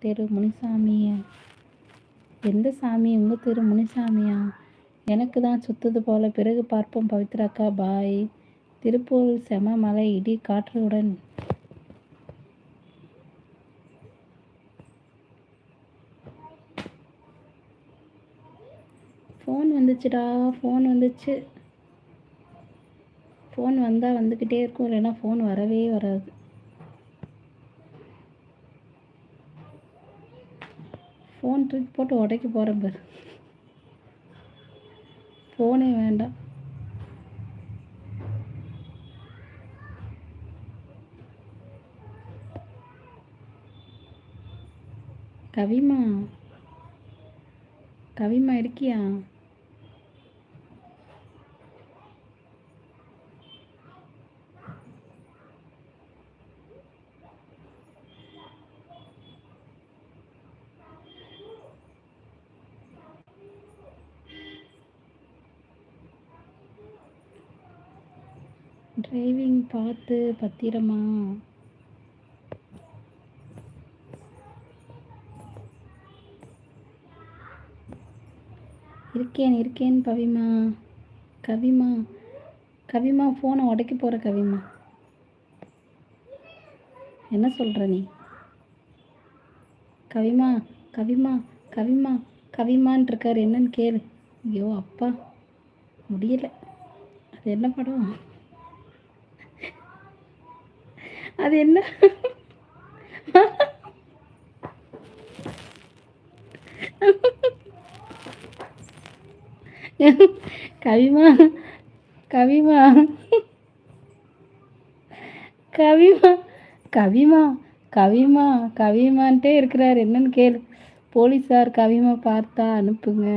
தெரு முனிசாமி. எந்த சாமி? உங்கள் தெரு முனிசாமியா? எனக்கு தான் சுத்துது போல. பிறகு பார்ப்போம் பவித்ராக்கா. பாய். திருப்பூரில் செம மழை, இடி காற்றுடன். ஃபோன் வந்துச்சுடா, ஃபோன் வந்துச்சு. ஃபோன் வந்தால் வந்துக்கிட்டே இருக்கும், இல்லைன்னா ஃபோன் வரவே வராது. ஃபோன் தூக்கி போட்டு உடைக்க போகிறேன் பாரு. ஃபோனே வேண்டாம். கவிமா, கவிமா இருக்கியா? டிரைவிங் பார்த்து பத்திரமா. இருக்கேன் பவிமா. கவிமா, கவிமா ஃபோனை உடைக்க போகிற கவிமா. என்ன சொல்கிற நீ? கவிமா, கவிமா, கவிமா, கவிமான் இருக்கார், என்னன்னு கேளு. ஐயோ அப்பா, முடியலை. அது என்ன படம்? அது என்ன? கவிமா, கவிமா, கவிமா, கவிமா, கவிமா, கவிமான்ட்டே இருக்கிறார், என்னன்னு கேளு. போலீஸார் கவிமா பார்த்தா அனுப்புங்க.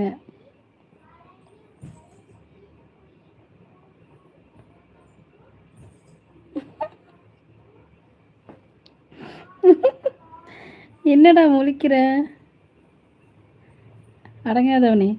என்னடா முழிக்கிற? அடங்காதவனே.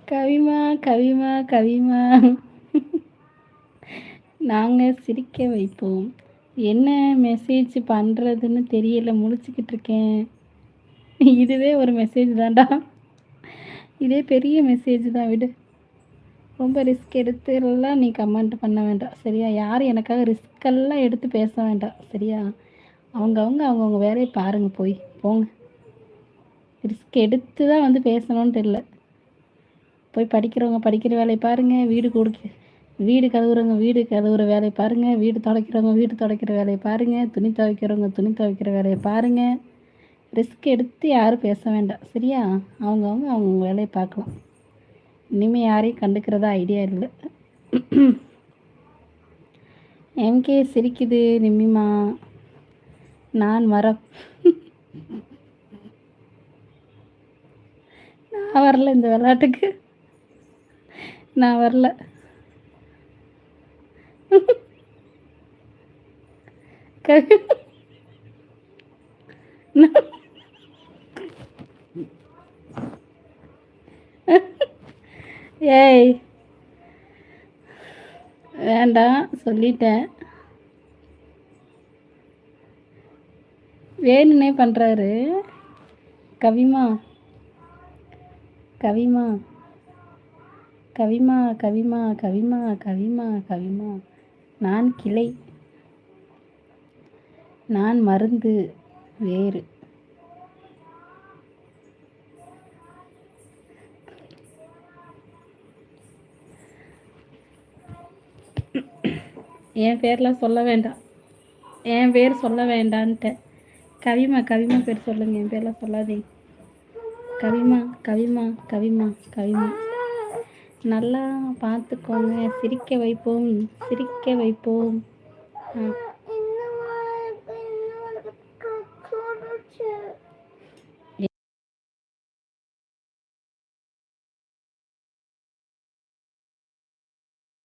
கவிமா, கவிமா, கவிமா, நாங்கள் சிரிக்க வைப்போம். என்ன மெசேஜ் பண்ணுறதுன்னு தெரியல, முழிச்சுக்கிட்டு இருக்கேன். இதுவே ஒரு மெசேஜ் தான்டா. இதே பெரிய மெசேஜ் தான், விடு. ரொம்ப ரிஸ்க் எடுத்துலாம் நீ கமெண்ட் பண்ண வேண்டாம், சரியா? யாரும் எனக்காக ரிஸ்கெல்லாம் எடுத்து பேச வேண்டாம், சரியா? அவங்கவுங்க வேலையை பாருங்கள், போங்க. ரிஸ்க் எடுத்து தான் வந்து பேசணுன்ட்டு இல்லை. போய் படிக்கிறவங்க படிக்கிற வேலையை பாருங்கள், வீடு கழுவுறவங்க வீடு கழுவுற வேலையை பாருங்கள், வீடு துடைக்கிறவங்க வீடு துடைக்கிற வேலையை பாருங்கள், துணி துவைக்கிறவங்க துணி துவைக்கிற வேலையை பாருங்கள். ரிஸ்க் எடுத்து யாரும் பேச வேண்டாம், சரியா? அவங்க வேலையை பார்க்கலாம். இனிமேல் யாரையும் கண்டுக்கிறதா ஐடியா இல்லை. எம்கே சிரிக்குது நிம்மிமா. நான் மரம். நான் வரல இந்த விளையாட்டுக்கு, நான் வரல. ஏய் வேண்டாம் சொல்லிட்டேன். வேணுன்னே பண்ணுறாரு. கவிமா, கவிமா, கவிமா, கவிமா, கவிமா, கவிமா, கவிமா. நான் கிளை, நான் மருந்து வேறு. என் பேர்லாம் சொல்ல வேண்டாம், என் பேர் சொல்ல வேண்டான்ட்டேன். கவிமா, கவிமா பேர் சொல்லுங்க, என் பேர்லாம் சொல்லாதீங்க. கவிமா, கவிமா, கவிமா, கவிமா. நல்லா பார்த்துக்கோங்க. சிரிக்க வைப்போம், சிரிக்க வைப்போம்.